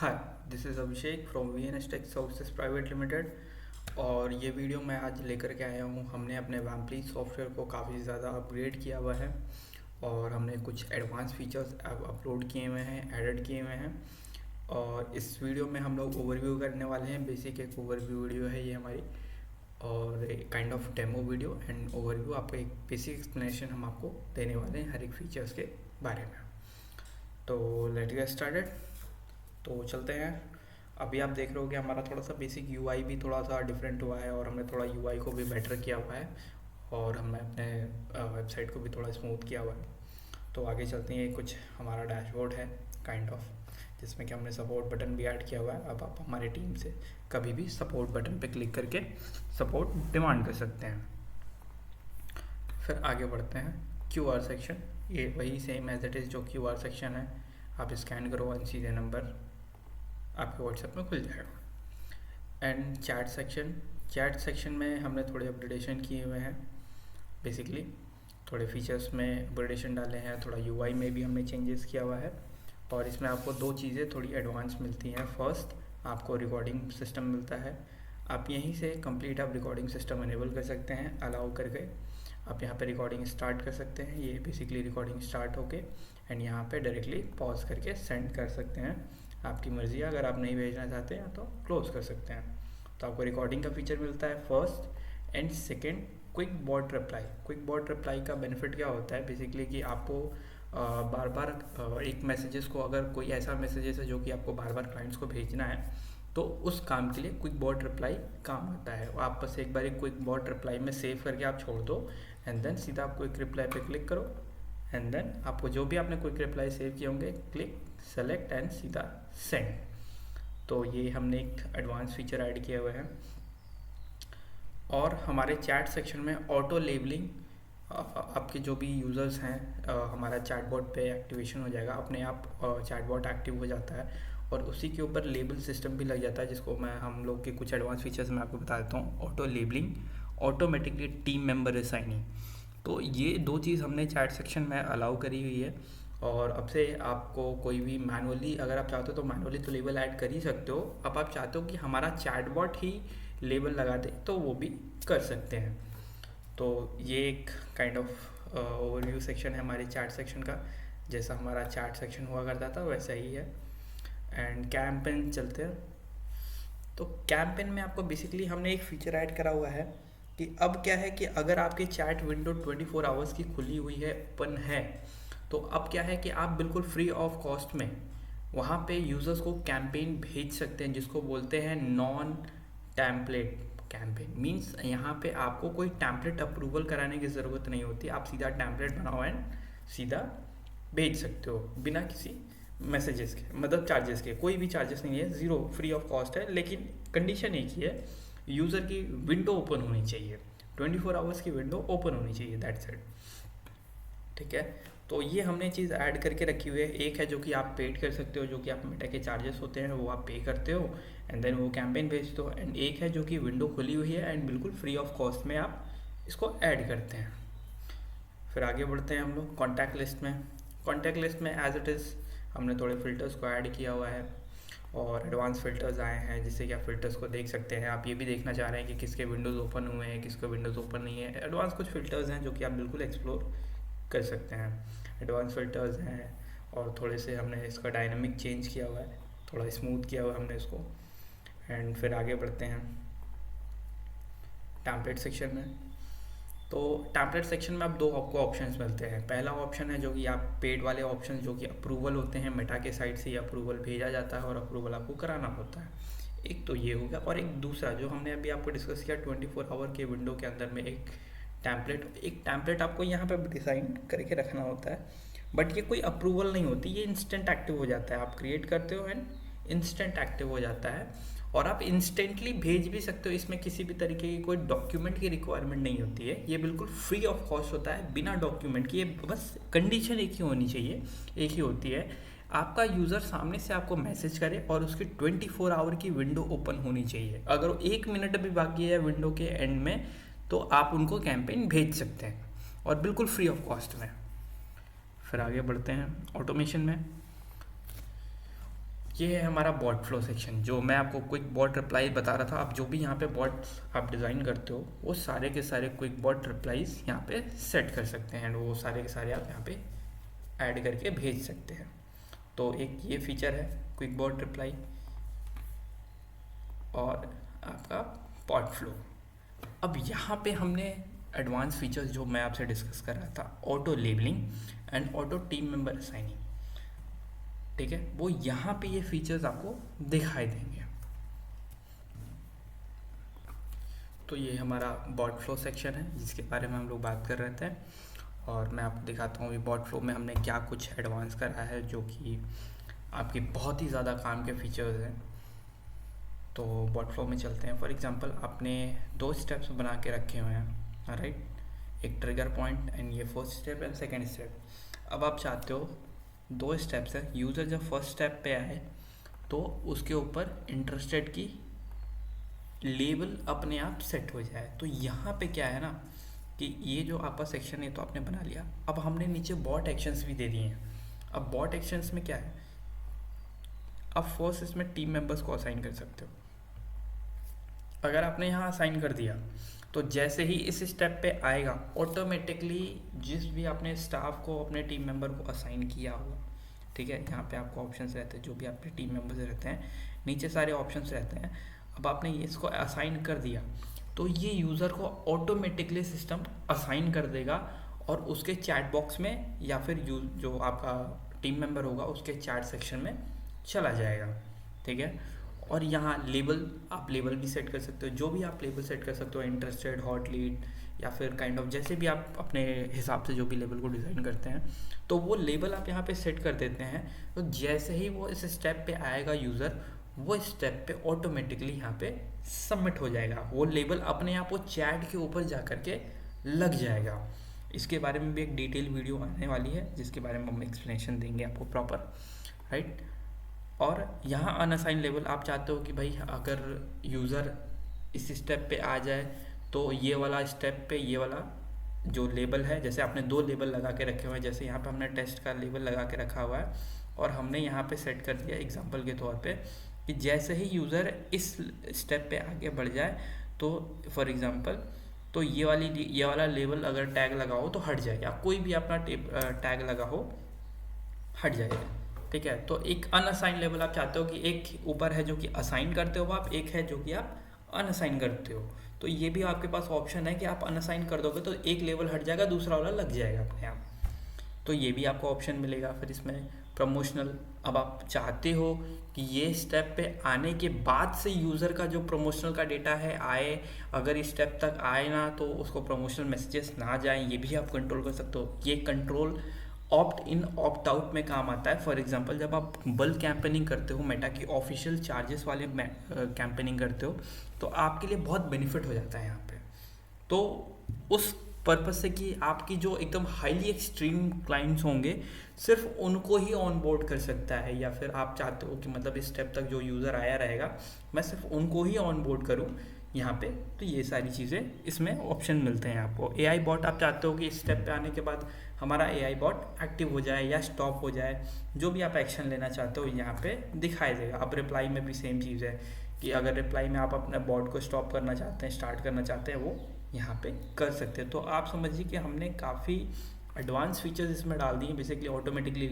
Hi, this is Abhishek from VNS tech services private limited. और ये video मैं आज लेकर के आया हूँ। हमने अपने वैम्पली सॉफ्टवेयर को काफ़ी ज़्यादा अपग्रेड किया हुआ है और हमने कुछ एडवांस फीचर्स अपलोड किए हुए हैं, एडिट किए हुए हैं। और इस वीडियो में हम लोग ओवरव्यू करने वाले हैं। बेसिक एक ओवरव्यू वीडियो है ये हमारी, और kind of demo video and overview. आपको एक बेसिक एक्सप्लेनेशन हम आपको देने वाले हैं हर एक फीचर्स के बारे में। तो लेट्स गेट स्टार्टेड। तो चलते हैं। अभी आप देख रहे हो कि हमारा थोड़ा सा बेसिक यूआई भी थोड़ा सा डिफरेंट हुआ है और हमने थोड़ा यूआई को भी बेटर किया हुआ है और हमने अपने वेबसाइट को भी थोड़ा स्मूथ किया हुआ है। तो आगे चलते हैं। कुछ हमारा डैशबोर्ड है काइंड ऑफ, जिसमें कि हमने सपोर्ट बटन भी ऐड किया हुआ है। अब आप हमारी टीम से कभी भी सपोर्ट बटन पे क्लिक करके सपोर्ट डिमांड कर सकते हैं। फिर आगे बढ़ते हैं। क्यूआर सेक्शन, ये वही सेम एज इट इज़ जो क्यूआर सेक्शन है। आप स्कैन करो और सीधे नंबर आपके व्हाट्सएप में खुल जाएगा। एंड चैट सेक्शन में हमने थोड़े अपग्रेडेशन किए हुए हैं। बेसिकली थोड़े फीचर्स में अपग्रेडेशन डाले हैं, थोड़ा यूआई में भी हमने चेंजेस किया हुआ है। और इसमें आपको दो चीज़ें थोड़ी एडवांस मिलती हैं। फर्स्ट, आपको रिकॉर्डिंग सिस्टम मिलता है। आप यहीं से कंप्लीट आप रिकॉर्डिंग सिस्टम इनेबल कर सकते हैं। अलाउ करके आप यहाँ पे रिकॉर्डिंग स्टार्ट कर सकते हैं। ये बेसिकली रिकॉर्डिंग स्टार्ट होके एंड यहाँ पे डायरेक्टली पॉज करके सेंड कर सकते हैं। आपकी मर्ज़ी है, अगर आप नहीं भेजना चाहते हैं तो क्लोज कर सकते हैं। तो आपको रिकॉर्डिंग का फीचर मिलता है first. And second, quick bot reply. Quick bot reply का बेनिफिट क्या होता है बेसिकली कि आपको बार बार एक मैसेजेस को, अगर कोई ऐसा मैसेजेस है जो कि आपको बार बार क्लाइंट्स को भेजना है, तो उस काम के लिए क्विक बॉट रिप्लाई काम आता है। आप बस एक बार क्विक बॉट रिप्लाई में सेव करके आप छोड़ दो एंड देन सीधा आप क्विक रिप्लाई पे क्लिक करो एंड देन आपको जो भी आपने क्विक रिप्लाई सेव किए होंगे क्लिक सेलेक्ट एंड सीधा सेंड। तो ये हमने एक एडवांस फीचर ऐड किया हुआ है। और हमारे चैट सेक्शन में ऑटो लेबलिंग, आपके जो भी यूज़र्स हैं, हमारा चैटबॉट पे एक्टिवेशन हो जाएगा। अपने आप चैटबॉट एक्टिव हो जाता है और उसी के ऊपर लेबल सिस्टम भी लग जाता है, जिसको मैं हम लोग के कुछ एडवांस फीचर्स मैं आपको बता देता हूँ। Auto labelling, automatically team member assigning. तो ये दो चीज़ हमने चैट सेक्शन में अलाउ करी हुई है। और अब से आपको कोई भी मैनुअली, अगर आप चाहते हो तो मैनुअली तो लेबल ऐड कर ही सकते हो। अब आप चाहते हो कि हमारा चैटबॉट ही लेबल लगा दे तो वो भी कर सकते हैं। तो ये एक काइंड ऑफ ओवरव्यू सेक्शन है हमारे चैट सेक्शन का। जैसा हमारा चैट सेक्शन हुआ करता था वैसा ही है। एंड कैंपेन चलते हैं। तो कैंपेन में आपको बेसिकली हमने एक फीचर ऐड करा हुआ है कि अब क्या है कि अगर आपकी चैट विंडो 24 आवर्स की खुली हुई है, ओपन है, तो अब क्या है कि आप बिल्कुल फ्री ऑफ कॉस्ट में वहाँ पे यूज़र्स को कैंपेन भेज सकते हैं, जिसको बोलते हैं नॉन टैम्पलेट कैंपेन। मीन्स यहाँ पे आपको कोई टैम्पलेट अप्रूवल कराने की ज़रूरत नहीं होती। आप सीधा टैम्पलेट बनाओ एंड सीधा भेज सकते हो बिना किसी मैसेजेस के, मतलब चार्जेस के। कोई भी चार्जेस नहीं है, ज़ीरो, फ्री ऑफ कॉस्ट है। लेकिन कंडीशन एक ही है, यूज़र की विंडो ओपन होनी चाहिए, 24 आवर्स की विंडो ओपन होनी चाहिए, दैट्स इट। ठीक है। तो ये हमने चीज़ ऐड करके रखी हुई है। एक है जो कि आप पेड कर सकते हो, जो कि आप मेटा के चार्जेस होते हैं वो आप पे करते हो एंड देन वो कैंपेन भेजते हो। एंड एक है जो कि विंडो खुली हुई है एंड बिल्कुल फ्री ऑफ कॉस्ट में आप इसको ऐड करते हैं। फिर आगे बढ़ते हैं हम लोग कॉन्टैक्ट लिस्ट में। कॉन्टैक्ट लिस्ट में एज इट इज़ हमने थोड़े फ़िल्टर्स को ऐड किया हुआ है और एडवांस फ़िल्टर्स आए हैं, जिससे कि आप फ़िल्टर्स को देख सकते हैं। आप ये भी देखना चाह रहे हैं कि किसके विंडोज़ ओपन हुए हैं, किसके विंडोज़ ओपन नहीं है। एडवांस कुछ फ़िल्टर्स हैं जो कि आप बिल्कुल एक्सप्लोर कर सकते हैं। एडवांस फ़िल्टर्स हैं और थोड़े से हमने इसका डायनामिक चेंज किया हुआ है, थोड़ा स्मूथ किया हुआ है हमने इसको। एंड फिर आगे बढ़ते हैं टैम्पलेट सेक्शन में। तो टैम्पलेट सेक्शन में अब दो आपको ऑप्शंस मिलते हैं। पहला ऑप्शन है जो कि आप पेड वाले ऑप्शन, जो कि अप्रूवल होते हैं, मेटा के साइड से अप्रूवल भेजा जाता है और अप्रूवल आपको कराना होता है। एक तो ये हो गया। और एक दूसरा जो हमने अभी आपको डिस्कस किया, 24 आवर के विंडो के अंदर में एक टैम्पलेट आपको यहाँ पे डिज़ाइन करके रखना होता है। बट ये कोई अप्रूवल नहीं होती, ये इंस्टेंट एक्टिव हो जाता है। आप क्रिएट करते हो एंड इंस्टेंट एक्टिव हो जाता है और आप इंस्टेंटली भेज भी सकते हो। इसमें किसी भी तरीके की कोई डॉक्यूमेंट की रिक्वायरमेंट नहीं होती है। ये बिल्कुल फ्री ऑफ कॉस्ट होता है, बिना डॉक्यूमेंट की। ये बस कंडीशन एक ही होनी चाहिए, एक ही होती है, आपका यूज़र सामने से आपको मैसेज करे और उसकी 24 आवर की विंडो ओपन होनी चाहिए। अगर वो 1 मिनट भी बाकी है विंडो के एंड में, तो आप उनको कैंपेन भेज सकते हैं और बिल्कुल फ्री ऑफ कॉस्ट में। फिर आगे बढ़ते हैं ऑटोमेशन में। ये है हमारा बॉट फ्लो सेक्शन, जो मैं आपको क्विक बॉट रिप्लाई बता रहा था। आप जो भी यहाँ पे बॉट आप डिज़ाइन करते हो वो सारे के सारे क्विक बॉट रिप्लाईज यहाँ पे सेट कर सकते हैं, एंड वो सारे के सारे आप यहाँ पे ऐड करके भेज सकते हैं। तो एक ये फीचर है क्विक बॉट रिप्लाई और आपका बॉट फ्लो। अब यहाँ पे हमने एडवांस फीचर्स जो मैं आपसे डिस्कस कर रहा था, auto labelling and auto team member assigning, ठीक है, वो यहाँ पे ये फीचर्स आपको दिखाई देंगे। तो ये हमारा बॉट फ्लो सेक्शन है जिसके बारे में हम लोग बात कर रहे थे, और मैं आपको दिखाता हूँ अभी बॉट फ्लो में हमने क्या कुछ एडवांस करा है जो कि आपके बहुत ही ज़्यादा काम के फीचर्स हैं। तो बॉट फ्लो में चलते हैं। फॉर एग्जांपल आपने 2 स्टेप्स बना के रखे हुए हैं, राइट, एक ट्रिगर पॉइंट एंड ये first step and second step. अब आप चाहते हो 2 स्टेप्स है, यूज़र जब फर्स्ट स्टेप पे आए तो उसके ऊपर इंटरेस्टेड की लेबल अपने आप सेट हो जाए। तो यहाँ पे क्या है ना कि ये जो आपका सेक्शन है तो आपने बना लिया, अब हमने नीचे बॉट एक्शंस भी दे दिए हैं। अब बॉट एक्शंस में क्या है, अब फर्स्ट इसमें टीम मेंबर्स को असाइन कर सकते हो। अगर आपने यहाँ असाइन कर दिया तो जैसे ही इस स्टेप पे आएगा ऑटोमेटिकली जिस भी आपने स्टाफ को अपने टीम मेंबर को असाइन किया होगा, ठीक है, यहाँ पे आपको ऑप्शंस रहते हैं, जो भी आपके टीम मेंबर्स रहते हैं नीचे सारे ऑप्शंस रहते हैं। अब आपने ये इसको असाइन कर दिया तो ये यूज़र को ऑटोमेटिकली सिस्टम असाइन कर देगा और उसके चैट बॉक्स में या फिर जो आपका टीम मेंबर होगा उसके चैट सेक्शन में चला जाएगा, ठीक है। और यहाँ लेबल, आप लेबल भी सेट कर सकते हो, जो भी आप लेबल सेट कर सकते हो, इंटरेस्टेड, हॉट लीड या फिर काइंड ऑफ, जैसे भी आप अपने हिसाब से जो भी लेबल को डिज़ाइन करते हैं तो वो लेबल आप यहाँ पे सेट कर देते हैं। तो जैसे ही वो इस स्टेप पे आएगा यूज़र, वो स्टेप पे ऑटोमेटिकली यहाँ पे सबमिट हो जाएगा, वो लेबल अपने आप वो चैट के ऊपर जा कर के लग जाएगा। इसके बारे में भी एक डिटेल वीडियो आने वाली है जिसके बारे में हम एक्सप्लेनेशन देंगे आपको प्रॉपर, राइट। और यहाँ अनअसाइन लेबल आप चाहते हो कि भाई अगर यूज़र इस स्टेप पे आ जाए तो ये वाला स्टेप पे ये वाला जो लेबल है, जैसे आपने 2 लेबल लगा के रखे हुए हैं, जैसे यहाँ पे हमने टेस्ट का लेबल लगा के रखा हुआ है और हमने यहाँ पे सेट कर दिया एग्जांपल के तौर पे कि जैसे ही यूज़र इस स्टेप पे आगे बढ़ जाए तो फॉर एग्जांपल तो ये वाला लेबल अगर टैग लगाओ तो हट जाए, या कोई भी अपना टैग लगा हो हट जाएगा, ठीक है। तो एक अनअसाइन लेबल आप चाहते हो कि एक ऊपर है जो कि असाइन करते हो आप, एक है जो कि आप अनअसाइन करते हो। तो ये भी आपके पास ऑप्शन है कि आप अनअसाइन कर दोगे तो एक लेवल हट जाएगा, दूसरा वाला लग जाएगा अपने आप। तो ये भी आपको ऑप्शन मिलेगा। फिर इसमें प्रमोशनल, अब आप चाहते हो कि ये स्टेप पे आने के बाद से यूज़र का जो प्रमोशनल का डेटा है आए, अगर इस स्टेप तक आए ना तो उसको प्रमोशनल मैसेजेस ना जाएं, ये भी आप कंट्रोल कर सकते हो। ये कंट्रोल ऑप्ट इन ऑप्ट आउट में काम आता है। फॉर एग्जांपल जब आप बल्क कैंपेनिंग करते हो, मेटा की ऑफिशियल चार्जेस वाले कैंपेनिंग करते हो तो आपके लिए बहुत बेनिफिट हो जाता है यहाँ पे। तो उस पर्पज से कि आपकी जो एकदम हाईली एक्सट्रीम क्लाइंट्स होंगे सिर्फ उनको ही ऑन बोर्ड कर सकता है, या फिर आप चाहते हो कि मतलब इस स्टेप तक जो यूज़र आया रहेगा मैं सिर्फ उनको ही ऑन बोर्ड करूँ यहाँ पे। तो ये सारी चीज़ें इसमें ऑप्शन मिलते हैं आपको। एआई बॉट आप चाहते हो कि इस स्टेप पे आने के बाद हमारा एआई बॉट एक्टिव हो जाए या स्टॉप हो जाए, जो भी आप एक्शन लेना चाहते हो यहाँ पे दिखाई देगा। अब रिप्लाई में भी सेम चीज़ है कि अगर रिप्लाई में आप अपने बॉट को स्टॉप करना चाहते हैं, स्टार्ट करना चाहते हैं, वो यहाँ पे कर सकते हैं। तो आप समझिए कि हमने काफ़ी एडवांस फीचर्स इसमें डाल दिए। बेसिकली ऑटोमेटिकली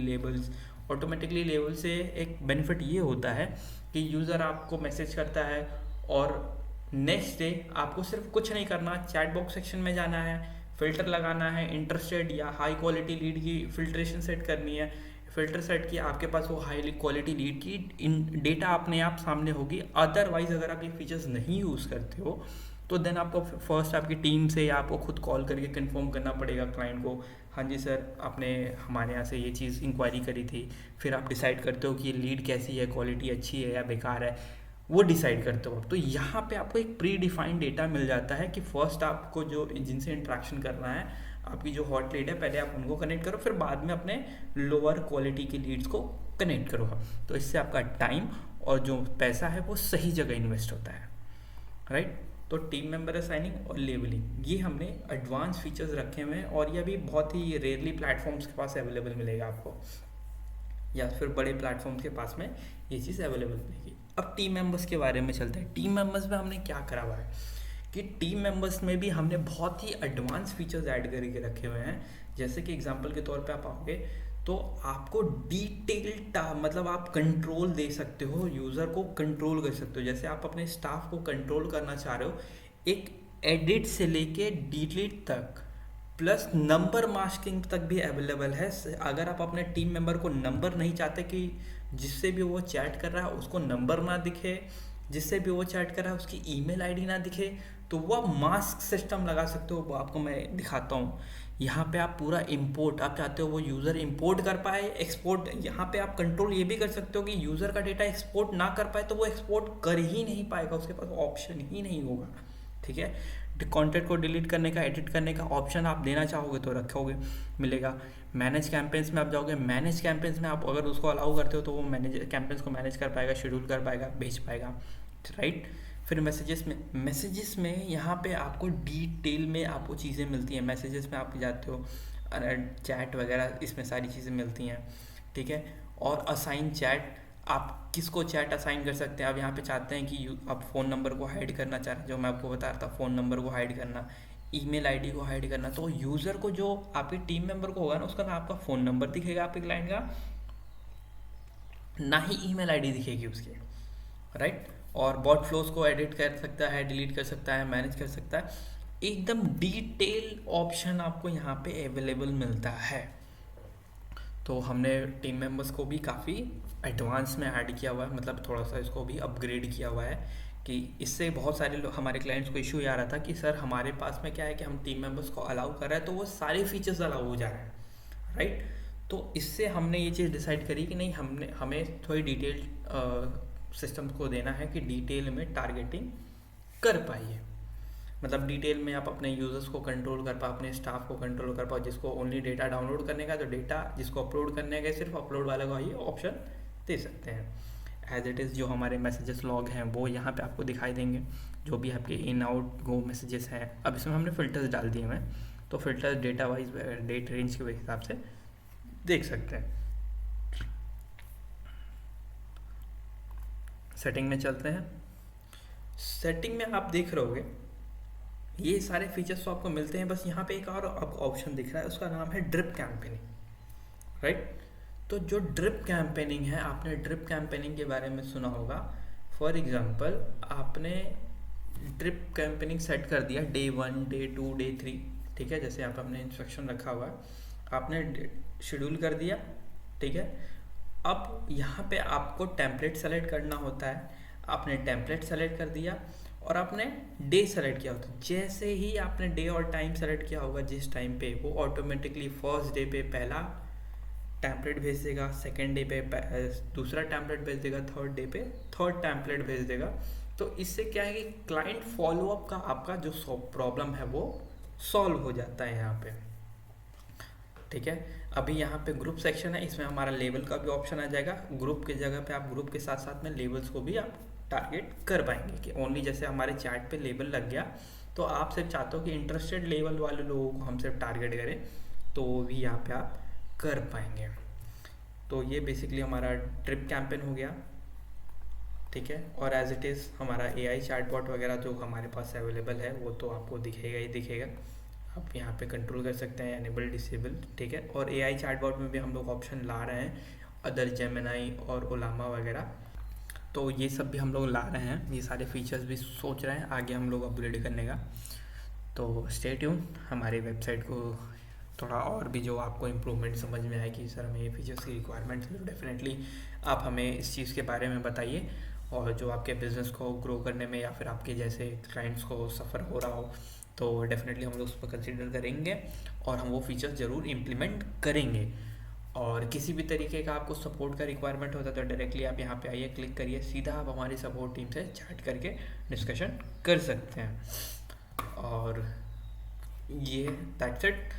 लेबल से एक बेनिफिट ये होता है कि यूज़र आपको मैसेज करता है और नेक्स्ट डे आपको सिर्फ कुछ नहीं करना, चैट बॉक्स सेक्शन में जाना है, फ़िल्टर लगाना है, इंटरेस्टेड या हाई क्वालिटी लीड की फ़िल्ट्रेशन सेट करनी है। फ़िल्टर सेट किया, आपके पास वो हाई क्वालिटी लीड की डेटा अपने आप सामने होगी। अदरवाइज़ अगर आप ये फीचर्स नहीं यूज़ करते हो तो देन आपको फर्स्ट आपकी टीम से या आपको खुद कॉल करके कंफर्म करना पड़ेगा क्लाइंट को, हाँ जी सर आपने हमारे यहाँ से ये चीज़ इंक्वायरी करी थी। फिर आप डिसाइड करते हो कि ये लीड कैसी है, क्वालिटी अच्छी है या बेकार है, वो डिसाइड करते हो। तो यहाँ पे आपको एक प्री डिफाइंड डेटा मिल जाता है कि फर्स्ट आपको जो जिनसे इंट्रैक्शन करना है, आपकी जो हॉट लीड है, पहले आप उनको कनेक्ट करो, फिर बाद में अपने लोअर क्वालिटी की लीड्स को कनेक्ट करो। तो इससे आपका टाइम और जो पैसा है वो सही जगह इन्वेस्ट होता है, राइट। तो टीम मेंबर असाइनिंग और लेबलिंग ये हमने एडवांस फीचर्स रखे हुए हैं और ये अभी बहुत ही रेयरली प्लेटफॉर्म्स के पास अवेलेबल मिलेगा आपको। या फिर बड़े प्लेटफॉर्म के पास में ये चीज़ अवेलेबल मिलेगी। अब टीम मेंबर्स के बारे में चलते हैं। टीम मेंबर्स में हमने क्या करा हुआ है कि टीम मेंबर्स में भी हमने बहुत ही एडवांस फीचर्स ऐड करके रखे हुए हैं। जैसे कि एग्जांपल के तौर पे आप आओगे तो आपको डिटेल्ड मतलब आप कंट्रोल दे सकते हो, यूज़र को कंट्रोल कर सकते हो। जैसे आप अपने स्टाफ को कंट्रोल करना चाह रहे हो, एक एडिट से लेके डिलीट तक प्लस नंबर मास्किंग तक भी अवेलेबल है। अगर आप अपने टीम मेंबर को नंबर नहीं चाहते कि जिससे भी वो चैट कर रहा है उसको नंबर ना दिखे, जिससे भी वो चैट कर रहा है उसकी ईमेल आईडी ना दिखे, तो वो आप मास्क सिस्टम लगा सकते हो। वो आपको मैं दिखाता हूँ। यहाँ पे आप पूरा इंपोर्ट, आप चाहते हो वो यूज़र इंपोर्ट कर पाए, एक्सपोर्ट, यहाँ पे आप कंट्रोल ये भी कर सकते हो कि यूज़र का डेटा एक्सपोर्ट ना कर पाए तो वो एक्सपोर्ट कर ही नहीं पाएगा, उसके पास ऑप्शन ही नहीं होगा। ठीक है, कंटेंट को डिलीट करने का, एडिट करने का ऑप्शन आप देना चाहोगे तो रखोगे, मिलेगा। मैनेज कैंपेन्स में आप जाओगे, मैनेज कैंपेन्स में आप अगर उसको अलाउ करते हो तो वो मैनेज कैंपेन्स को मैनेज कर पाएगा, शेड्यूल कर पाएगा, भेज पाएगा, राइट। फिर मैसेजेस में यहाँ पे आपको डिटेल में आपको चीज़ें मिलती हैं। मैसेजेस में आप जाते हो, चैट वगैरह इसमें सारी चीज़ें मिलती हैं। ठीक है, और असाइन चैट, आप किसको चैट असाइन कर सकते हैं। आप यहाँ पे चाहते हैं कि आप फ़ोन नंबर को हाइड करना चाह रहे हैं, जो मैं आपको बता रहा था, फ़ोन नंबर को हाइड करना, ईमेल आईडी को हाइड करना, तो यूज़र को, जो आपके टीम मेंबर को होगा ना, उसका ना आपका फ़ोन नंबर दिखेगा आपके क्लाइंट का, ना ही ईमेल आईडी दिखेगी उसकी, राइट। और बॉट फ्लोज को एडिट कर सकता है, डिलीट कर सकता है, मैनेज कर सकता है। एकदम डिटेल ऑप्शन आपको यहाँ पे अवेलेबल मिलता है। तो हमने टीम मेंबर्स को भी काफ़ी एडवांस में ऐड किया हुआ है, मतलब थोड़ा सा इसको भी अपग्रेड किया हुआ है। कि इससे बहुत सारे लोग, हमारे क्लाइंट्स को इशू आ रहा था कि सर हमारे पास में क्या है कि हम टीम मेंबर्स को अलाउ कर रहे हैं तो वो सारे फीचर्स अलाउ हो जा रहे हैं, राइट। तो इससे हमने ये चीज़ डिसाइड करी कि नहीं, हमें थोड़ी डिटेल सिस्टम्स को देना है कि डिटेल में टारगेटिंग कर पाइए। मतलब डिटेल में आप अपने यूज़र्स को कंट्रोल कर पाओ, अपने स्टाफ को कंट्रोल कर पाओ। जिसको ओनली डेटा डाउनलोड करने का, तो डेटा, जिसको अपलोड करने का सिर्फ अपलोड वाले को ही ऑप्शन दे सकते हैं। एज इट इज़ जो हमारे मैसेजेस लॉग हैं वो यहाँ पे आपको दिखाई देंगे, जो भी आपके इन आउट गो मैसेजेस हैं। अब इसमें हमने फ़िल्टर्स डाल दिए हैं, तो filters data wise, date range के हिसाब से देख सकते हैं। सेटिंग में चलते हैं। सेटिंग में आप देख रहे होगे ये सारे फीचर्स तो आपको मिलते हैं, बस यहाँ पे एक और आपको ऑप्शन दिख रहा है, उसका नाम है ड्रिप कैंपेनिंग, राइट। तो जो ड्रिप कैंपेनिंग है, आपने ड्रिप कैंपेनिंग के बारे में सुना होगा। फॉर एग्जांपल, आपने ड्रिप कैंपेनिंग सेट कर दिया डे 1, डे 2, डे 3, ठीक है, जैसे आप अपने इंस्ट्रक्शन रखा हुआ है, आपने शेड्यूल कर दिया, ठीक है। अब यहाँ पे आपको टेम्पलेट सेलेक्ट करना होता है। आपने टेम्पलेट सेलेक्ट कर दिया और आपने डे सेलेक्ट किया होता है। जैसे ही आपने डे और टाइम सेलेक्ट किया होगा, जिस टाइम पे, वो ऑटोमेटिकली फर्स्ट डे पे पहला टेम्पलेट भेज देगा, सेकेंड डे पे दूसरा टेम्पलेट भेज देगा, थर्ड डे पे थर्ड टेम्पलेट भेज देगा। तो इससे क्या है कि क्लाइंट फॉलोअप का आपका जो प्रॉब्लम है वो सॉल्व हो जाता है यहाँ पे, ठीक है। अभी यहाँ पे ग्रुप सेक्शन है, इसमें हमारा लेबल का भी ऑप्शन आ जाएगा। ग्रुप की जगह पे आप ग्रुप के साथ साथ में लेबल्स को भी आप टारगेट कर पाएंगे कि ओनली जैसे हमारे चैट पे लेबल लग गया तो आप सिर्फ चाहते हो कि इंटरेस्टेड लेवल वाले लोगों को हम सिर्फ टारगेट करें, तो वो भी यहाँ पे आप कर पाएंगे। तो ये बेसिकली हमारा ड्रिप कैंपेन हो गया, ठीक है। और एज इट इज़ हमारा AI चैटबॉट वगैरह जो हमारे पास अवेलेबल है वो तो आपको दिखेगा ही दिखेगा। आप यहाँ पे कंट्रोल कर सकते हैं एनेबल डिसेबल, ठीक है। और AI चैटबॉट में भी हम लोग ऑप्शन ला रहे हैं, अदर जेमिनाई और ओलामा वगैरह, तो ये सब भी हम लोग ला रहे हैं। ये सारे फीचर्स भी सोच रहे हैं आगे हम लोग अपग्रेड करने का। तो स्टे ट्यून, हमारी वेबसाइट को थोड़ा और भी जो आपको इम्प्रूवमेंट समझ में आए कि सर हमें ये फीचर्स की रिक्वायरमेंट है, तो डेफिनेटली आप हमें इस चीज़ के बारे में बताइए। और जो आपके बिज़नेस को ग्रो करने में या फिर आपके जैसे क्लाइंट्स को सफ़र हो रहा हो, तो डेफिनेटली हम लोग उस पर कंसिडर करेंगे और हम वो फीचर्स ज़रूर इम्प्लीमेंट करेंगे। और किसी भी तरीके का आपको सपोर्ट का रिक्वायरमेंट होता है तो डायरेक्टली आप यहाँ पे आइए, क्लिक करिए, सीधा आप हमारी सपोर्ट टीम से चैट करके डिस्कशन कर सकते हैं। और ये दैट्स इट।